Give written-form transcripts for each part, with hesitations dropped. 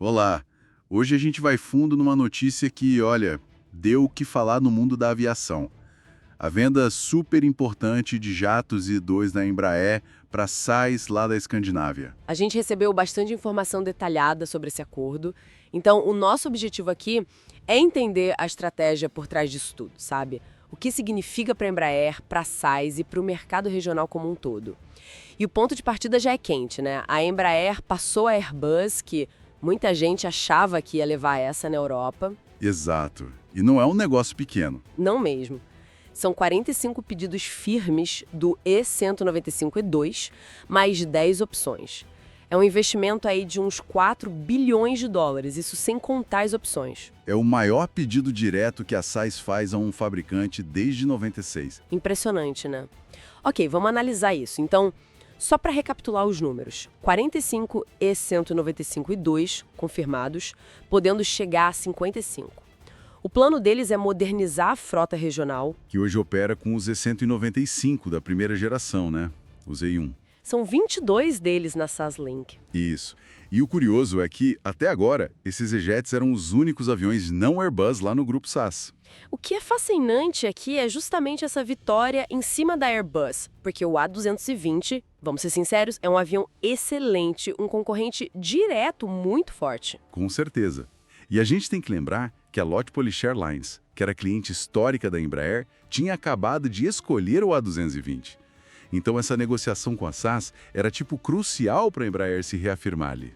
Olá! Hoje a gente vai fundo numa notícia que, olha, deu o que falar no mundo da aviação. A venda super importante de jatos E2 da Embraer para SAIS lá da Escandinávia. A gente recebeu bastante informação detalhada sobre esse acordo, então o nosso objetivo aqui é entender a estratégia por trás disso tudo, sabe? O que significa para a Embraer, para a SAIS e para o mercado regional como um todo. E o ponto de partida já é quente, né? A Embraer passou a Airbus, que muita gente achava que ia levar essa na Europa. Exato. E não é um negócio pequeno. Não mesmo. São 45 pedidos firmes do E195-E2, mais 10 opções. É um investimento aí de uns 4 bilhões de dólares, isso sem contar as opções. É o maior pedido direto que a SAIS faz a um fabricante desde 96. Impressionante, né? Ok, vamos analisar isso. Então, só para recapitular os números, 45 E195-E2 confirmados, podendo chegar a 55. O plano deles é modernizar a frota regional. Que hoje opera com os E195 da primeira geração, né? Os E1. São 22 deles na SAS Link. Isso. E o curioso é que, até agora, esses E-Jets eram os únicos aviões não Airbus lá no grupo SAS. O que é fascinante aqui é justamente essa vitória em cima da Airbus, porque o A220, vamos ser sinceros, é um avião excelente, um concorrente direto muito forte. Com certeza. E a gente tem que lembrar que a Lotte Polish Airlines, que era cliente histórica da Embraer, tinha acabado de escolher o A220. Então essa negociação com a SAS era tipo crucial para a Embraer se reafirmar ali.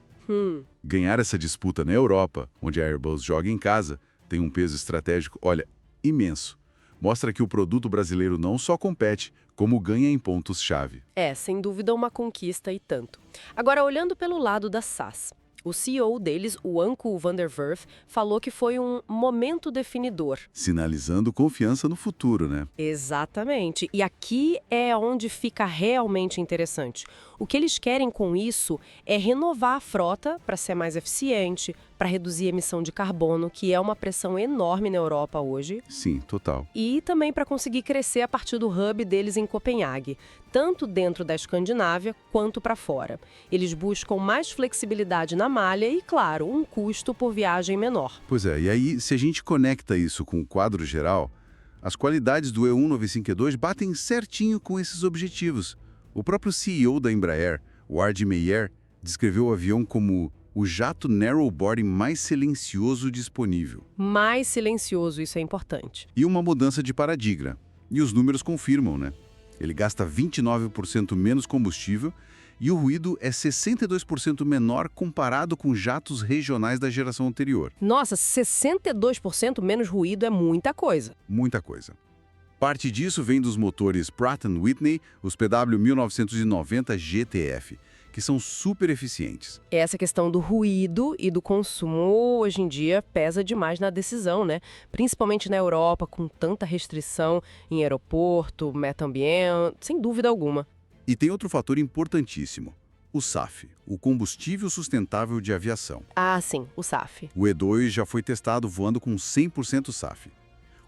Ganhar essa disputa na Europa, onde a Airbus joga em casa, tem um peso estratégico, olha, imenso. Mostra que o produto brasileiro não só compete, como ganha em pontos-chave. É, sem dúvida uma conquista e tanto. Agora, olhando pelo lado da SAS, o CEO deles, o Anko van der Werf, falou que foi um momento definidor. Sinalizando confiança no futuro, né? Exatamente. E aqui é onde fica realmente interessante. O que eles querem com isso é renovar a frota para ser mais eficiente, para reduzir a emissão de carbono, que é uma pressão enorme na Europa hoje. Sim, total. E também para conseguir crescer a partir do hub deles em Copenhague, tanto dentro da Escandinávia quanto para fora. Eles buscam mais flexibilidade na malha e, claro, um custo por viagem menor. Pois é, e aí se a gente conecta isso com o quadro geral, as qualidades do E195-E2 batem certinho com esses objetivos. O próprio CEO da Embraer, o Ard Meier, descreveu o avião como o jato narrow-body mais silencioso disponível. Mais silencioso, isso é importante. E uma mudança de paradigma. E os números confirmam, né? Ele gasta 29% menos combustível e o ruído é 62% menor comparado com jatos regionais da geração anterior. Nossa, 62% menos ruído é muita coisa. Muita coisa. Parte disso vem dos motores Pratt & Whitney, os PW1990 GTF, que são super eficientes. Essa questão do ruído e do consumo, hoje em dia, pesa demais na decisão, né? Principalmente na Europa, com tanta restrição em aeroporto, meio ambiente, sem dúvida alguma. E tem outro fator importantíssimo, o SAF, o combustível sustentável de aviação. Ah, sim, o SAF. O E2 já foi testado voando com 100% SAF.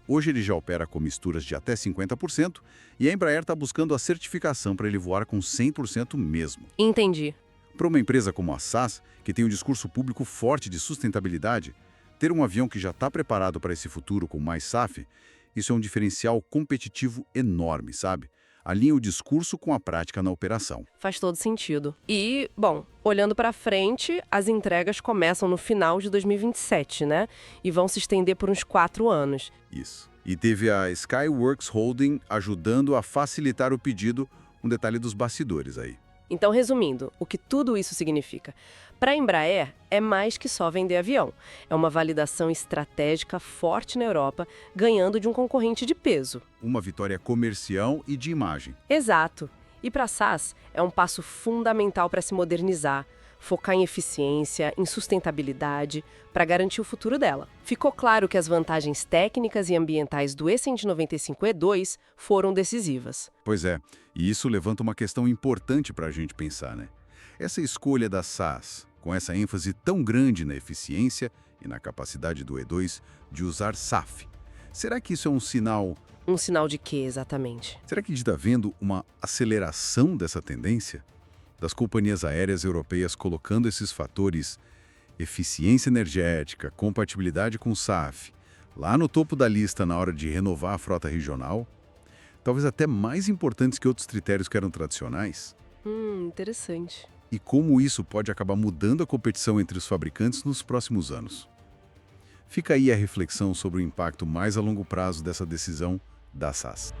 Hoje ele já opera com misturas de até 50% e a Embraer está buscando a certificação para ele voar com 100% mesmo. Entendi. Para uma empresa como a SAS, que tem um discurso público forte de sustentabilidade, ter um avião que já está preparado para esse futuro com mais SAF, isso é um diferencial competitivo enorme, sabe? Alinha o discurso com a prática na operação. Faz todo sentido. E, bom, olhando para frente, as entregas começam no final de 2027, né? E vão se estender por uns 4 anos. Isso. E teve a Skyworks Holding ajudando a facilitar o pedido, um detalhe dos bastidores aí. Então, resumindo, o que tudo isso significa? Para a Embraer, é mais que só vender avião. É uma validação estratégica forte na Europa, ganhando de um concorrente de peso. Uma vitória comercial e de imagem. Exato. E para a SAS, é um passo fundamental para se modernizar, focar em eficiência, em sustentabilidade, para garantir o futuro dela. Ficou claro que as vantagens técnicas e ambientais do E195-E2 foram decisivas. Pois é, e isso levanta uma questão importante para a gente pensar, né? Essa escolha da SAS, com essa ênfase tão grande na eficiência e na capacidade do E2 de usar SAF, será que isso é um sinal... Um sinal de quê, exatamente? Será que a gente está vendo uma aceleração dessa tendência? Das companhias aéreas europeias colocando esses fatores, Eficiência energética, compatibilidade com o SAF, lá no topo da lista na hora de renovar a frota regional, talvez até mais importantes que outros critérios que eram tradicionais. Interessante. E como isso pode acabar mudando a competição entre os fabricantes nos próximos anos. Fica aí a reflexão sobre o impacto mais a longo prazo dessa decisão da SAS.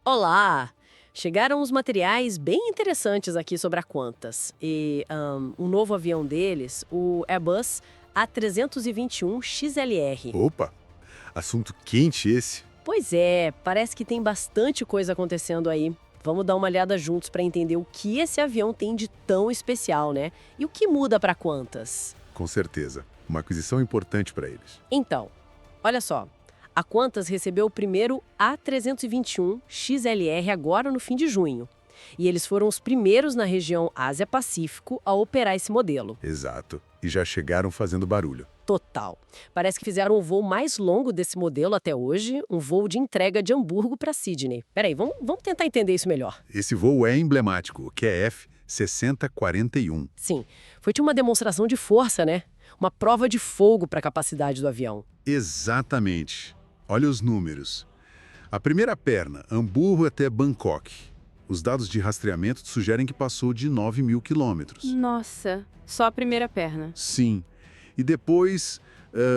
Olá! Chegaram uns materiais bem interessantes aqui sobre a Qantas. E um novo avião deles, o Airbus A321XLR. Opa! Assunto quente esse. Pois é, parece que tem bastante coisa acontecendo aí. Vamos dar uma olhada juntos para entender o que esse avião tem de tão especial, né? E o que muda para a Qantas. Com certeza. Uma aquisição importante para eles. Então, olha só. A Qantas recebeu o primeiro A321XLR agora no fim de junho. E eles foram os primeiros na região Ásia-Pacífico a operar esse modelo. Exato. E já chegaram fazendo barulho. Total. Parece que fizeram o voo mais longo desse modelo até hoje, um voo de entrega de Hamburgo para Sydney. Peraí, vamos tentar entender isso melhor. Esse voo é emblemático, o QF 6041. Sim, foi uma demonstração de força, né? Uma prova de fogo para a capacidade do avião. Exatamente. Olha os números. A primeira perna, Hamburgo até Bangkok. Os dados de rastreamento sugerem que passou de 9.000 quilômetros. Nossa, só a primeira perna. Sim. E depois,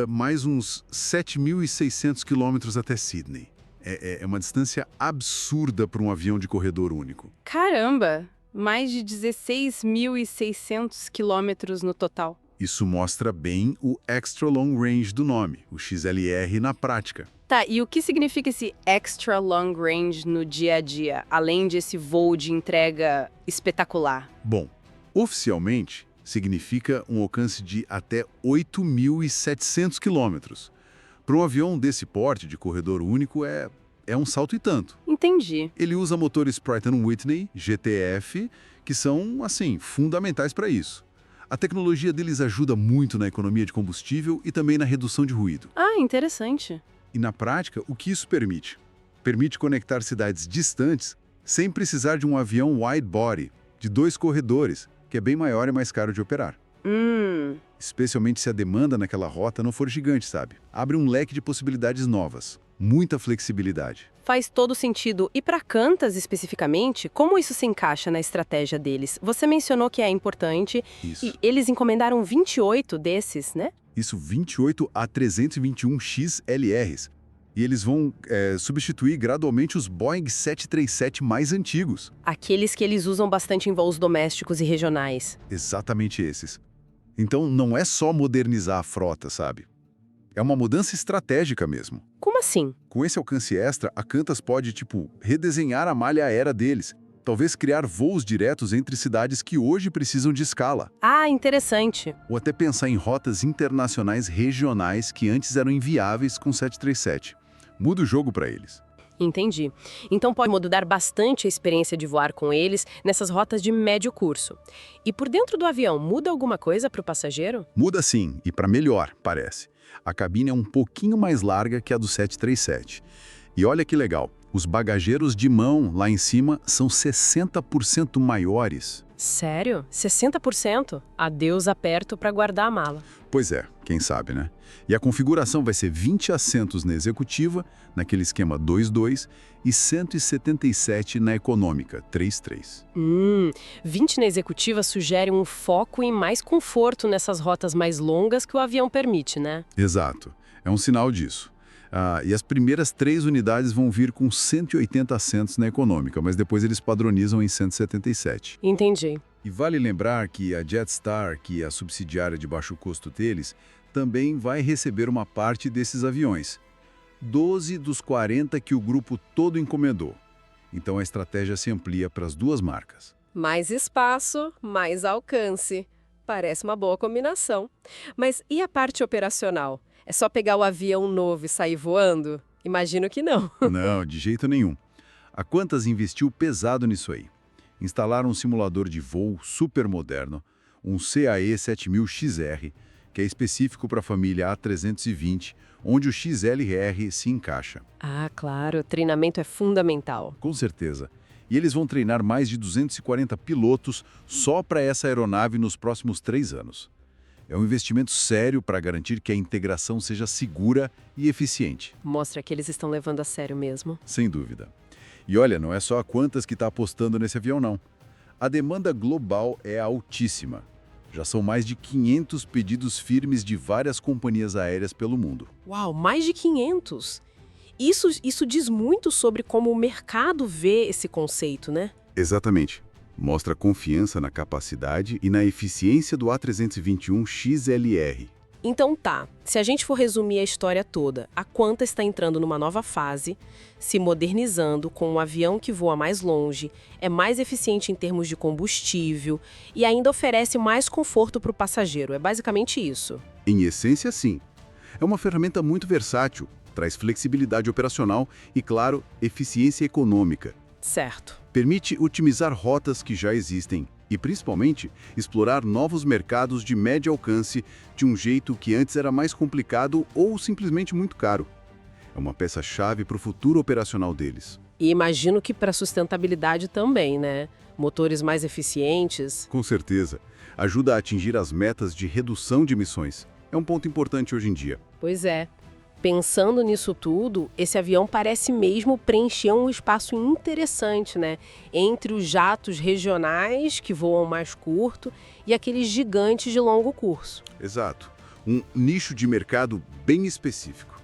mais uns 7.600 quilômetros até Sydney. É uma distância absurda para um avião de corredor único. Caramba! Mais de 16.600 quilômetros no total. Isso mostra bem o Extra Long Range do nome, o XLR na prática. Tá, e o que significa esse extra long range no dia a dia, além desse voo de entrega espetacular? Bom, oficialmente, significa um alcance de até 8.700 quilômetros. Para um avião desse porte de corredor único é um salto e tanto. Entendi. Ele usa motores Pratt & Whitney, GTF, que são, assim, fundamentais para isso. A tecnologia deles ajuda muito na economia de combustível e também na redução de ruído. Ah, interessante. E na prática, o que isso permite? Permite conectar cidades distantes sem precisar de um avião wide body, de 2 corredores, que é bem maior e mais caro de operar. Especialmente se a demanda naquela rota não for gigante, sabe? Abre um leque de possibilidades novas. Muita flexibilidade. Faz todo sentido. E para Qantas, especificamente, como isso se encaixa na estratégia deles? Você mencionou que é importante. Isso. E eles encomendaram 28 desses, né? Isso, 28 A321XLRs. E eles vão substituir gradualmente os Boeing 737 mais antigos. Aqueles que eles usam bastante em voos domésticos e regionais. Exatamente esses. Então, não é só modernizar a frota, sabe? É uma mudança estratégica mesmo. Como assim? Com esse alcance extra, a Qantas pode, redesenhar a malha aérea deles. Talvez criar voos diretos entre cidades que hoje precisam de escala. Ah, interessante. Ou até pensar em rotas internacionais regionais que antes eram inviáveis com 737. Muda o jogo para eles. Entendi. Então pode mudar bastante a experiência de voar com eles nessas rotas de médio curso. E por dentro do avião, muda alguma coisa para o passageiro? Muda sim, e para melhor, parece. A cabine é um pouquinho mais larga que a do 737. E olha que legal, os bagageiros de mão lá em cima são 60% maiores. Sério? 60%? Adeus aperto para guardar a mala. Pois é, quem sabe, né? E a configuração vai ser 20 assentos na executiva, naquele esquema 2-2, e 177 na econômica, 3-3. 20 na executiva sugere um foco em mais conforto nessas rotas mais longas que o avião permite, né? Exato. É um sinal disso. E as primeiras 3 unidades vão vir com 180 assentos na econômica, mas depois eles padronizam em 177. Entendi. E vale lembrar que a Jetstar, que é a subsidiária de baixo custo deles, também vai receber uma parte desses aviões. 12 dos 40 que o grupo todo encomendou. Então a estratégia se amplia para as duas marcas. Mais espaço, mais alcance. Parece uma boa combinação. Mas e a parte operacional? É só pegar o avião novo e sair voando? Imagino que não. Não, de jeito nenhum. A Qantas investiu pesado nisso aí. Instalaram um simulador de voo super moderno, um CAE 7000XR, que é específico para a família A320, onde o XLR se encaixa. Ah, claro, treinamento é fundamental. Com certeza. E eles vão treinar mais de 240 pilotos só para essa aeronave nos próximos 3 anos. É um investimento sério para garantir que a integração seja segura e eficiente. Mostra que eles estão levando a sério mesmo. Sem dúvida. E olha, não é só a Qantas que está apostando nesse avião, não. A demanda global é altíssima. Já são mais de 500 pedidos firmes de várias companhias aéreas pelo mundo. Uau, mais de 500! Isso diz muito sobre como o mercado vê esse conceito, né? Exatamente. Mostra confiança na capacidade e na eficiência do A321 XLR. Então tá, se a gente for resumir a história toda, a Qantas está entrando numa nova fase, se modernizando com um avião que voa mais longe, é mais eficiente em termos de combustível e ainda oferece mais conforto para o passageiro. É basicamente isso. Em essência, sim. É uma ferramenta muito versátil, traz flexibilidade operacional e, claro, eficiência econômica. Certo. Permite otimizar rotas que já existem e, principalmente, explorar novos mercados de médio alcance de um jeito que antes era mais complicado ou simplesmente muito caro. É uma peça-chave para o futuro operacional deles. E imagino que para sustentabilidade também, né? Motores mais eficientes. Com certeza. Ajuda a atingir as metas de redução de emissões. É um ponto importante hoje em dia. Pois é. Pensando nisso tudo, esse avião parece mesmo preencher um espaço interessante, né? Entre os jatos regionais, que voam mais curto, e aqueles gigantes de longo curso. Exato. Um nicho de mercado bem específico.